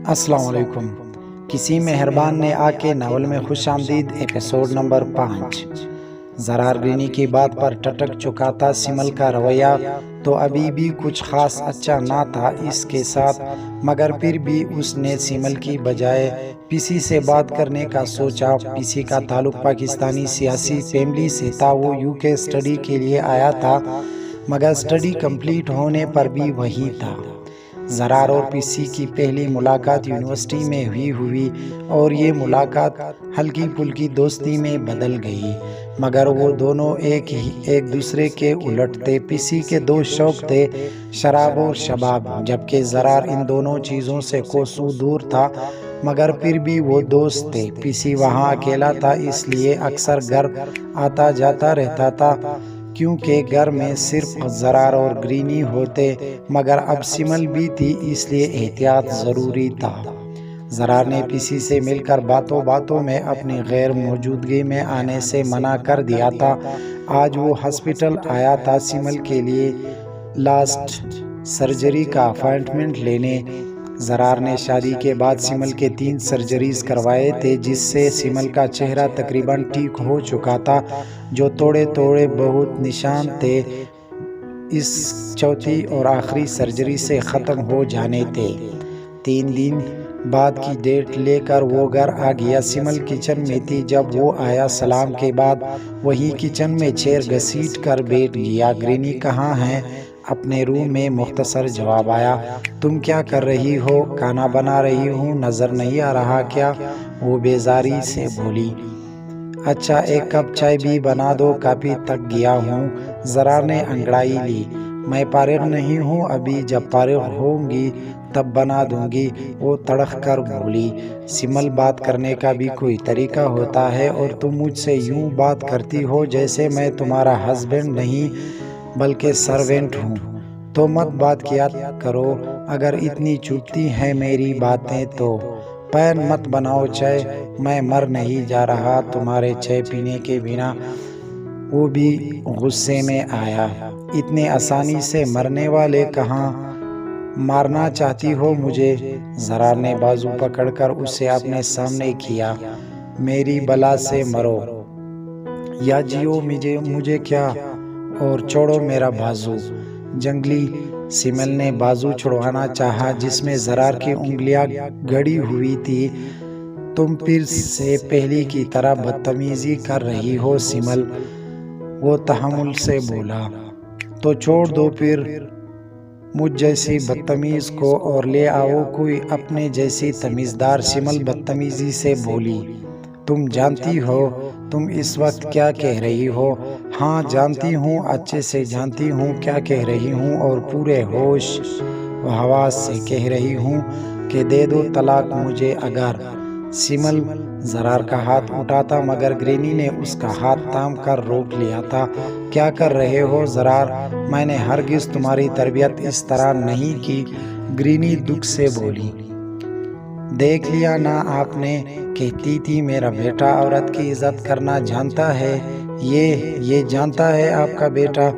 السلام علیکم۔ کسی مہربان نے آ کے ناول میں خوش آمدید ایپیسوڈ نمبر 5۔ زرار گرینی کی بات پر ٹٹک چکا تھا سمل کا رویہ تو ابھی بھی کچھ خاص اچھا نہ تھا اس کے ساتھ، مگر پھر بھی اس نے سمل کی بجائے پیسی سے بات کرنے کا سوچا۔ پیسی کا تعلق پاکستانی سیاسی فیملی سے تھا۔ وہ UK اسٹڈی کے لیے آیا تھا، مگر اسٹڈی کمپلیٹ ہونے پر بھی وہی تھا۔ زرار اور پیسی کی پہلی ملاقات یونیورسٹی میں ہوئی اور یہ ملاقات ہلکی پھلکی دوستی میں بدل گئی، مگر وہ دونوں ایک دوسرے کے الٹ تھے۔ پیسی کے دو شوق تھے، شراب اور شباب، جبکہ زرار ان دونوں چیزوں سے کوسوں دور تھا، مگر پھر بھی وہ دوست تھے۔ پیسی وہاں اکیلا تھا، اس لیے اکثر گھر آتا جاتا رہتا تھا، کیونکہ گھر میں صرف زرار اور گرینی ہوتے، مگر اب سمل بھی تھی، اس لیے احتیاط ضروری تھا۔ زرار نے پیسی سے مل کر باتوں میں اپنی غیر موجودگی میں آنے سے منع کر دیا تھا۔ آج وہ ہسپتال آیا تھا سمل کے لیے لاسٹ سرجری کا اپائنٹمنٹ لینے۔ زرار نے شادی کے بعد سمل کے 3 سرجریز کروائے تھے، جس سے سمل کا چہرہ تقریباً ٹھیک ہو چکا تھا۔ جو تھوڑے بہت نشان تھے، اس چوتھی اور آخری سرجری سے ختم ہو جانے تھے۔ 3 دن بعد کی ڈیٹ لے کر وہ گھر آ گیا۔ سمل کچن میں تھی جب وہ آیا۔ سلام کے بعد وہی کچن میں چیئر گھسیٹ کر بیٹھ گیا۔ گرینی کہاں ہے؟ اپنے روم میں، مختصر جواب آیا۔ تم کیا کر رہی ہو؟ کھانا بنا رہی ہوں، نظر نہیں آ رہا کیا؟ وہ بیزاری سے بولی۔ اچھا، ایک کپ چائے بھی بنا دو، کافی تک گیا ہوں۔ زرار نے انگڑائی لی۔ میں فارغ نہیں ہوں ابھی، جب فارغ ہوں گی تب بنا دوں گی، وہ تڑخ کر بولی۔ سمل، بات کرنے کا بھی کوئی طریقہ ہوتا ہے، اور تم مجھ سے یوں بات کرتی ہو جیسے میں تمہارا ہسبینڈ نہیں بلکہ سرونٹ ہوں، تو مت بات کیا کرو۔ اگر اتنی چبھتی ہیں میری باتیں تو پین مت بناؤ چائے، میں مر نہیں جا رہا تمہارے چائے پینے کے بنا۔ وہ بھی غصے میں آیا۔ اتنے آسانی سے مرنے والے کہاں؟ مارنا چاہتی ہو مجھے؟ زرار نے بازو پکڑ کر اسے اپنے سامنے کیا۔ میری بلا سے مرو یا جیو، مجھے کیا، اور چھوڑو میرا بازو۔ جنگلی سمل نے بازو چھڑوانا چاہا جس میں زرار کی انگلیاں گڑی ہوئی تھی۔ تم پھر سے پہلی کی طرح بدتمیزی کر رہی ہو سمل، وہ تحمل سے بولا۔ تو چھوڑ دو پھر مجھ جیسی بدتمیز کو اور لے آؤ کوئی اپنے جیسی تمیزدار۔ سمل بدتمیزی سے بولی۔ تم جانتی ہو تم اس وقت کیا کہہ رہی ہو؟ ہاں جانتی ہوں، اچھے سے جانتی ہوں کیا کہہ رہی ہوں، اور پورے ہوش و حواس سے کہہ رہی ہوں کہ دے دو طلاق مجھے اگر۔ سمل زرار کا ہاتھ اٹھا تھا، مگر گرینی نے اس کا ہاتھ تھام کر روک لیا تھا۔ کیا کر رہے ہو زرار؟ میں نے ہرگز تمہاری تربیت اس طرح نہیں کی، گرینی دکھ سے بولی۔ دیکھ لیا نا آپ نے، کہتی تھی میرا بیٹا عورت کی عزت کرنا جانتا ہے، یہ جانتا ہے آپ کا بیٹا؟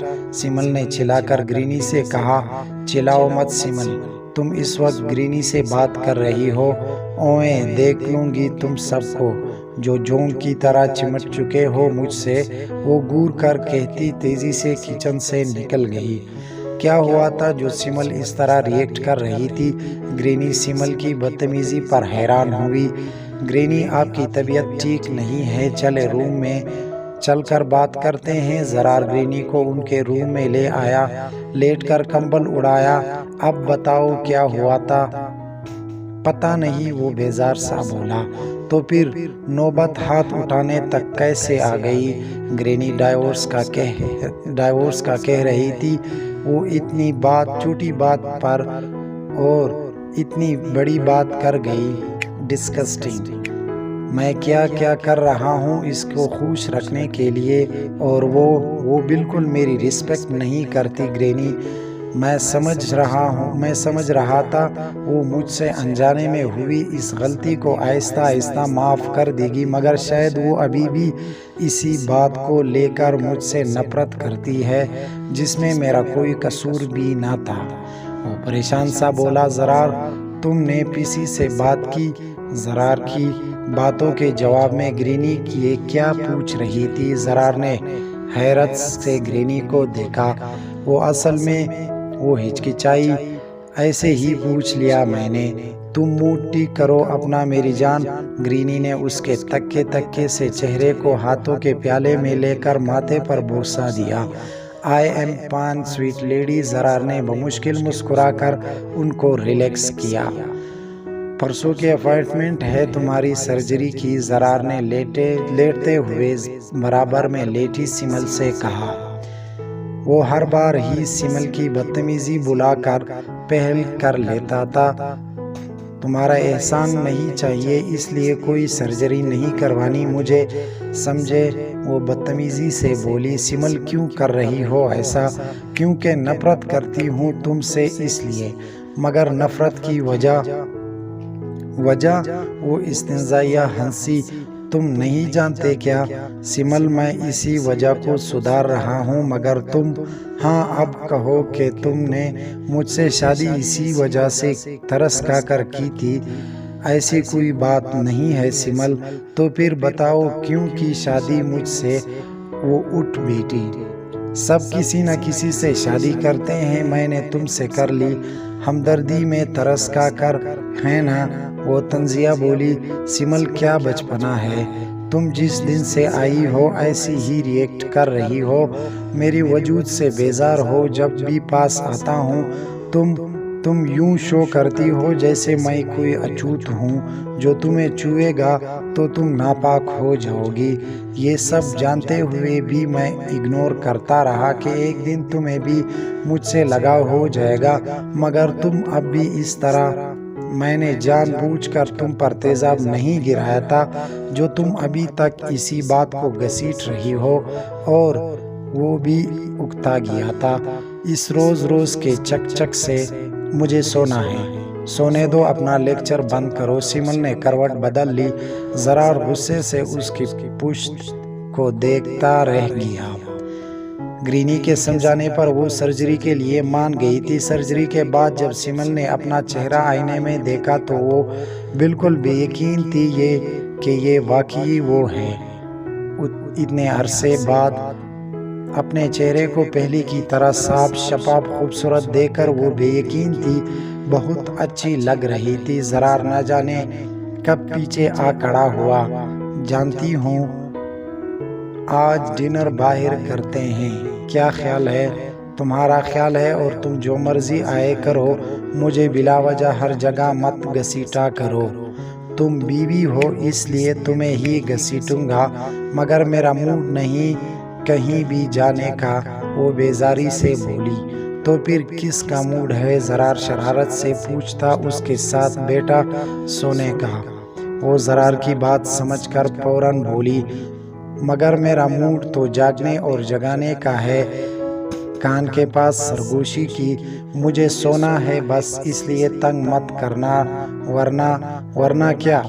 سمل نے چلا کر گرینی سے کہا۔ چلاؤ مت سمل، تم اس وقت گرینی سے بات کر رہی ہو۔ اوئے دیکھ لوں گی تم سب کو، جو جونگ کی طرح چمٹ چکے ہو مجھ سے، وہ گور کر کہتی تیزی سے کچن سے نکل گئی۔ کیا ہوا تھا جو سمل اس طرح ریئیکٹ کر رہی تھی؟ گرینی سمل کی بدتمیزی پر حیران ہوئی۔ گرینی، آپ کی طبیعت ٹھیک نہیں ہے، چلے روم میں چل کر بات کرتے ہیں۔ زرار گرینی کو ان کے روم میں لے آیا، لیٹ کر کمبل اڑایا۔ اب بتاؤ کیا ہوا تھا؟ پتہ نہیں، وہ بیزار سا بولا۔ تو پھر نوبت ہاتھ اٹھانے تک کیسے آ گئی؟ گرینی ڈائیورس کا کہہ رہی تھی۔ وہ اتنی چھوٹی بات پر اور اتنی بڑی بات کر گئی۔ ڈسکسٹنگ۔ میں کیا کر رہا ہوں اس کو خوش رکھنے کے لیے، اور وہ بالکل میری رسپیکٹ نہیں کرتی گرینی۔ میں سمجھ رہا تھا وہ مجھ سے انجانے میں ہوئی اس غلطی کو آہستہ معاف کر دے گی، مگر شاید وہ ابھی بھی اسی بات کو لے کر مجھ سے نفرت کرتی ہے جس میں میرا کوئی قصور بھی نہ تھا۔ وہ پریشان سا بولا۔ زرار تم نے پسی سے بات کی؟ زرار کی باتوں کے جواب میں گرینی یہ کیا پوچھ رہی تھی؟ زرار نے حیرت سے گرینی کو دیکھا۔ وہ اصل میں وہ ہچکچائی۔ ایسے ہی پوچھ لیا میں نے۔ تم موڈ ٹھیک کرو اپنا میری جان۔ گرینی نے اس کے تکے سے چہرے کو ہاتھوں کے پیالے میں لے کر ماتھے پر بوسہ دیا۔ I am fine sweet lady. Zarar نے بمشکل مسکرا کر ان کو ریلیکس کیا۔ پرسوں کی اپائنٹمنٹ ہے تمہاری سرجری کی؟ زرار نے لیٹتے ہوئے برابر میں لیٹی سمل سے کہا۔ وہ ہر بار ہی سمل کی بدتمیزی بلا کر پہل کر لیتا تھا۔ تمہارا احسان نہیں چاہیے، اس لیے کوئی سرجری نہیں کروانی مجھے، سمجھے؟ وہ بدتمیزی سے بولی۔ سمل کیوں کر رہی ہو ایسا؟ کیونکہ نفرت کرتی ہوں تم سے اس لیے۔ مگر نفرت کی وجہ؟ وہ استہزائیہ ہنسی۔ تم نہیں جانتے کیا سمل، میں اسی وجہ کو سدھار رہا ہوں، مگر تم؟ ہاں اب کہو کہ تم نے مجھ سے شادی اسی وجہ سے ترس کھا کر کی تھی۔ ایسی کوئی بات نہیں ہے سمل، تو پھر بتاؤ کیوں کی شادی مجھ سے؟ وہ اٹھ بیٹھی۔ سب کسی نہ کسی سے شادی کرتے ہیں، میں نے تم سے کر لی، ہمدردی میں ترس کھا کر، ہے نا؟ وہ طنزیہ بولی۔ سمل کیا بچپنا ہے، تم جس دن سے آئی ہو ایسی ہی ریئیکٹ کر رہی ہو، میری وجود سے بیزار ہو۔ جب بھی پاس آتا ہوں تم یوں شو کرتی ہو جیسے میں کوئی اچھوت ہوں جو تمہیں چھوئے گا تو تم ناپاک ہو جاؤ گی۔ یہ سب جانتے ہوئے بھی میں اگنور کرتا رہا کہ ایک دن تمہیں بھی مجھ سے لگاؤ ہو جائے گا، مگر تم اب بھی اس طرح۔ میں نے جان بوجھ کر تم پر تیزاب نہیں گرایا تھا جو تم ابھی تک اسی بات کو گھسیٹ رہی ہو، اور وہ بھی اکتا گیا تھا۔ اس روز کے چک سے مجھے سونا ہے، سونے دو، اپنا لیکچر بند کرو۔ سمل نے کروٹ بدل لی۔ زرار غصے سے اس کی پشت کو دیکھتا رہ گیا۔ گرینی کے سمجھانے پر وہ سرجری کے لیے مان گئی تھی۔ سرجری کے بعد جب سمل نے اپنا چہرہ آئینے میں دیکھا تو وہ بالکل بے یقین تھی کہ یہ واقعی وہ ہے۔ اتنے عرصے بعد اپنے چہرے کو پہلے کی طرح صاف شفاف خوبصورت دیکھ کر وہ بے یقین تھی، بہت اچھی لگ رہی تھی۔ زرار نہ جانے کب پیچھے آ کھڑا ہوا۔ جانتی ہوں آج ڈنر باہر کرتے ہیں، کیا خیال ہے؟ تمہارا خیال ہے، اور تم جو مرضی آئے کرو، مجھے بلا وجہ ہر جگہ مت گھسیٹا کرو۔ تم بیوی ہو اس لیے تمہیں ہی گھسیٹوں گا، مگر میرا موڈ نہیں کہیں بھی جانے کا، وہ بیزاری سے بولی۔ تو پھر کس کا موڈ ہے؟ زرار شرارت سے پوچھتا۔ اس کے ساتھ بیٹا سونے کا۔ وہ زرار کی بات سمجھ کر فوراً بولی، مگر میرا موڈ تو جاگنے اور جگانے کا ہے، کان کے پاس سرگوشی کی۔ مجھے سونا ہے بس، اس لیے تنگ مت کرنا، ورنہ کیا؟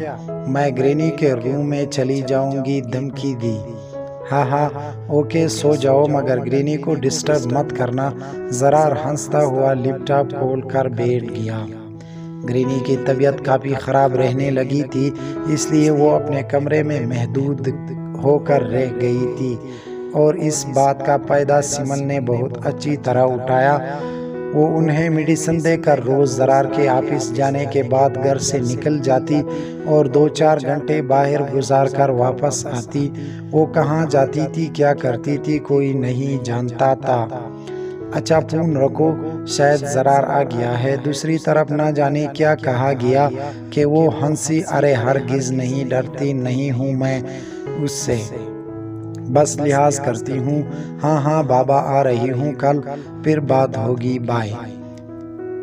میں گرینی کے روم میں چلی جاؤں گی، دھمکی دی۔ ہاں اوکے سو جاؤ، مگر گرینی کو ڈسٹرب مت کرنا۔ زرار ہنستا ہوا لیپ ٹاپ کھول کر بیٹھ گیا۔ گرینی کی طبیعت کافی خراب رہنے لگی تھی، اس لیے وہ اپنے کمرے میں محدود ہو کر رہ گئی تھی، اور اس بات کا فائدہ سمل نے بہت اچھی طرح اٹھایا۔ وہ انہیں میڈیسن دے کر روز زرار کے آفس جانے کے بعد گھر سے نکل جاتی اور 2-4 گھنٹے باہر گزار کر واپس آتی۔ وہ کہاں جاتی تھی، کیا کرتی تھی، کوئی نہیں جانتا تھا۔ اچھا فون رکھو، شاید زرار آ گیا ہے۔ دوسری طرف نہ جانے کیا کہا گیا کہ وہ ہنسی۔ ارے ہرگز نہیں، ڈرتی نہیں ہوں میں اس سے، بس لحاظ کرتی ہوں۔ ہاں بابا آ رہی ہوں کل، پھر بات ہوگی، بائے۔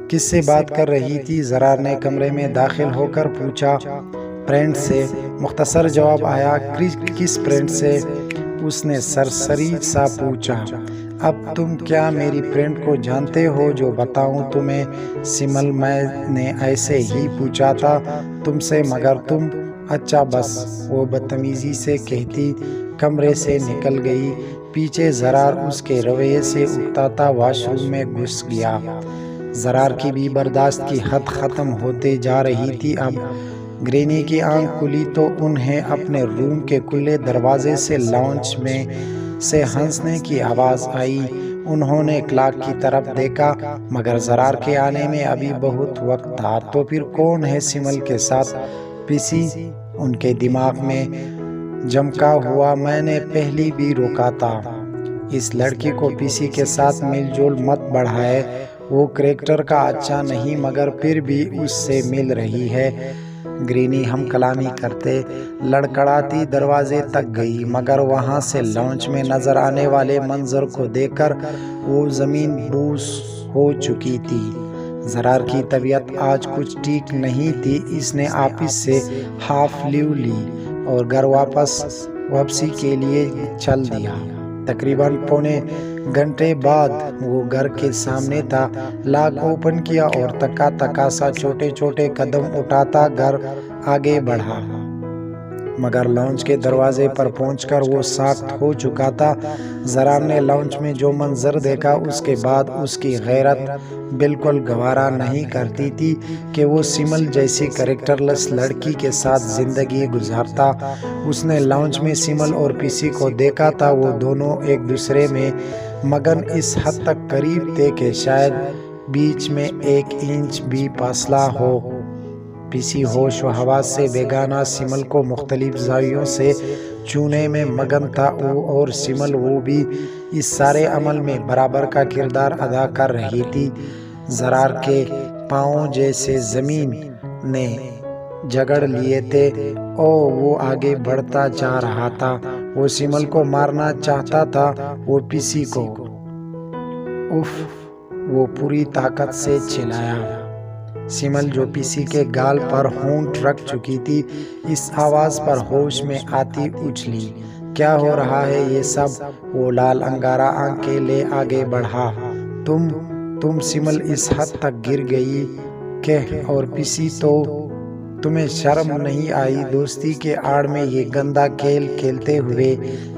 کس سے بات کر رہی تھی؟ زرار نے کمرے میں داخل ہو کر پوچھا۔ فرینڈ سے، مختصر جواب آیا۔ کس فرینڈ سے؟ اس نے سرسری سا پوچھا۔ اب تم کیا میری فرینڈ کو جانتے ہو جو بتاؤں تمہیں؟ سمل، میں نے ایسے ہی پوچھا تھا تم سے، مگر تم؟ اچھا بس، وہ بدتمیزی سے کہتی کمرے سے نکل گئی۔ پیچھے زرار اس کے رویے سے اکتاتا واش روم میں گھس گیا۔ زرار کی بھی برداشت کی حد ختم ہوتے جا رہی تھی۔ اب گرینی کی آنکھ کھلی تو انہیں اپنے روم کے کھلے دروازے سے لاؤنج میں سے ہنسنے کی آواز آئی۔ انہوں نے کلاک کی طرف دیکھا مگر زرار کے آنے میں ابھی بہت وقت تھا۔ تو پھر کون ہے سمل کے ساتھ پیسی؟ ان کے دماغ میں جمکا ہوا۔ میں نے پہلی بھی روکا تھا، اس لڑکی کو پیسی کے ساتھ مل جول مت بڑھائے، وہ کریکٹر کا اچھا نہیں مگر پھر بھی اس سے مل رہی ہے۔ گرینی ہم کلامی کرتے لڑکڑاتی دروازے تک گئی مگر وہاں سے لاؤنج میں نظر آنے والے منظر کو دیکھ کر وہ زمین بوس ہو چکی تھی۔ زرار کی طبیعت آج کچھ ٹھیک نہیں تھی۔ اس نے آفس سے ہاف لیو لی اور گھر واپسی کے لیے چل دیا۔ تقریباً پونے گھنٹے بعد وہ گھر کے سامنے تھا۔ لاک اوپن کیا اور تکا تکا سا چھوٹے چھوٹے قدم اٹھاتا گھر آگے بڑھا مگر لاؤنج کے دروازے پر پہنچ کر وہ ساخت ہو چکا تھا۔ زرار نے لاؤنج میں جو منظر دیکھا اس کے بعد اس کی غیرت بالکل گوارا نہیں کرتی تھی کہ وہ سمل جیسی کریکٹر لیس لڑکی کے ساتھ زندگی گزارتا۔ اس نے لاؤنج میں سمل اور پیسی کو دیکھا تھا، وہ دونوں ایک دوسرے میں مگن اس حد تک قریب تھے کہ شاید بیچ میں 1 انچ بھی فاصلہ ہو۔ پیسی ہوش و حواس سے بیگانہ سمل کو مختلف زاویوں سے چھونے میں مگن تھا اور سمل وہ بھی اس سارے عمل میں برابر کا کردار ادا کر رہی تھی۔ زرار کے پاؤں جیسے زمین نے جگڑ لیے تھے اور وہ آگے بڑھتا جا رہا تھا۔ وہ سمل کو مارنا چاہتا تھا، وہ پیسی کو۔ اف! وہ پوری طاقت سے چلایا۔ سمل جو پیسی کے گال پر ہونٹ رکھ چکی تھی اس آواز پر ہوش میں آتی اچھلی۔ کیا ہو رہا ہے یہ سب؟ وہ لال انگارہ آنکھیں لے آگے بڑھا۔ تم سمل اس حد تک گر گئی کہ اور پیسی تو تمہیں شرم نہیں آئی دوستی کے آڑ میں یہ گندا کھیل کھیلتے ہوئے؟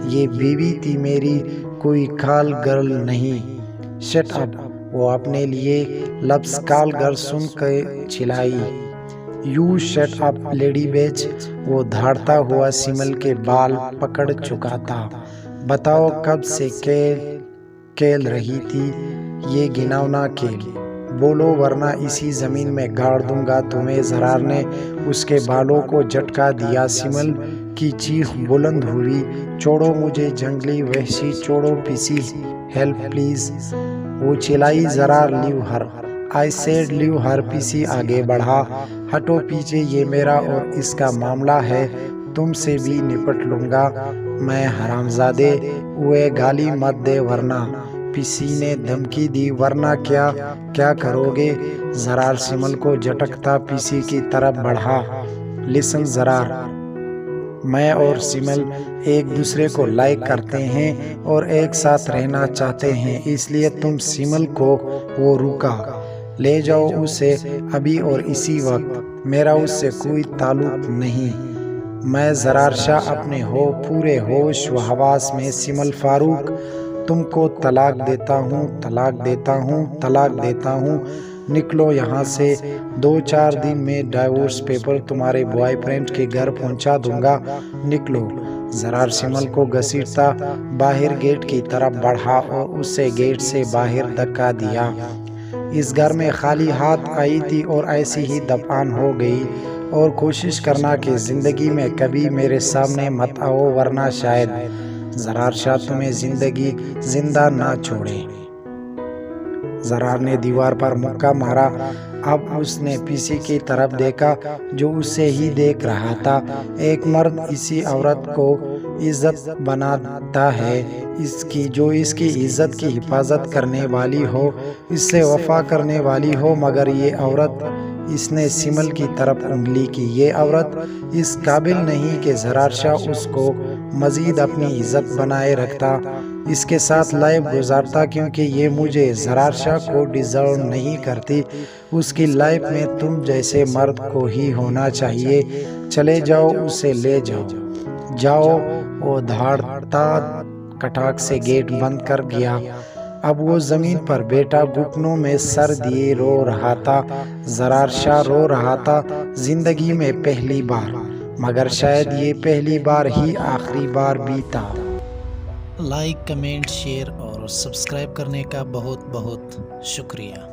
یہ بیوی تھی میری، کوئی کال گرل نہیں۔ Shut up! وہ اپنے لیے لفظ کال گرل سن کے چلائی۔ یو شٹ اپ لیڈی بیچ! وہ دھاڑتا ہوا سمل کے بال پکڑ چکا تھا۔ بتاؤ کب سے کھیل رہی تھی یہ گھناؤنا کھیل؟ بولو ورنہ اسی زمین میں گاڑ دوں گا تمہیں۔ زرار نے اس کے بالوں کو جھٹکا دیا۔ سمل کی چیخ بلند ہوئی، چھوڑو مجھے جنگلی وحشی، چھوڑو پیسی، ہیلپ پلیز! وہ چلائی۔ زرار لیو ہر! آئی سیڈ لیو ہر! پیسی آگے بڑھا۔ ہٹو پیچھے، یہ میرا اور اس کا معاملہ ہے، تم سے بھی نپٹ لوں گا میں حرامزادے! اوے گالی مت دے ورنہ! پیسی نے دھمکی دی۔ ورنہ کیا کرو گے؟ زرار سمل کو جھٹکتا پیسی کی طرف بڑھا۔ لسن زرار، میں اور سمل ایک دوسرے کو لائک کرتے ہیں اور ایک ساتھ رہنا چاہتے ہیں، اس لیے تم سمل کو وہ روکا لے جاؤ اسے ابھی اور اسی وقت۔ میرا اس سے کوئی تعلق نہیں۔ میں زرار شاہ اپنے پورے ہوش و حواس میں سمل فاروق تم کو طلاق دیتا ہوں، طلاق دیتا ہوں، طلاق دیتا ہوں، نکلو یہاں سے۔ 2-4 دن میں ڈائیورس پیپر تمہارے بوائے فرینڈ کے گھر پہنچا دوں گا، نکلو۔ زرار سمل کو گھسیٹتا باہر گیٹ کی طرف بڑھا اور اسے گیٹ سے باہر دھکا دیا۔ اس گھر میں خالی ہاتھ آئی تھی اور ایسی ہی دفن ہو گئی۔ اور کوشش کرنا کہ زندگی میں کبھی میرے سامنے مت آؤ ورنہ شاید زرار شاہ تمہیں زندہ نہ چھوڑے۔ زرار نے دیوار پر مکہ مارا۔ اب اس نے پیسی کی طرف دیکھا جو اسے ہی دیکھ رہا تھا۔ ایک مرد اسی عورت کو عزت بناتا ہے جو اس کی عزت کی حفاظت کرنے والی ہو، اس سے وفا کرنے والی ہو، مگر یہ عورت، اس نے سمل کی طرف انگلی کی، یہ عورت اس قابل نہیں کہ زرار شاہ اس کو مزید اپنی عزت بنائے رکھتا، اس کے ساتھ لائف گزارتا، کیونکہ یہ مجھے زرار شاہ کو ڈیزرو نہیں کرتی۔ اس کی لائف میں تم جیسے مرد کو ہی ہونا چاہیے۔ چلے جاؤ، اسے لے جاؤ، جاؤ۔ وہ دھاڑتا کٹاک سے گیٹ بند کر گیا۔ اب وہ زمین پر بیٹا گھٹنوں میں سر دیے رو رہا تھا۔ زرار شاہ رو رہا تھا زندگی میں پہلی بار، مگر شاید یہ پہلی بار ہی آخری بار بھی تھا۔ لائک، کمنٹ، شیئر اور سبسکرائب کرنے کا بہت بہت شکریہ۔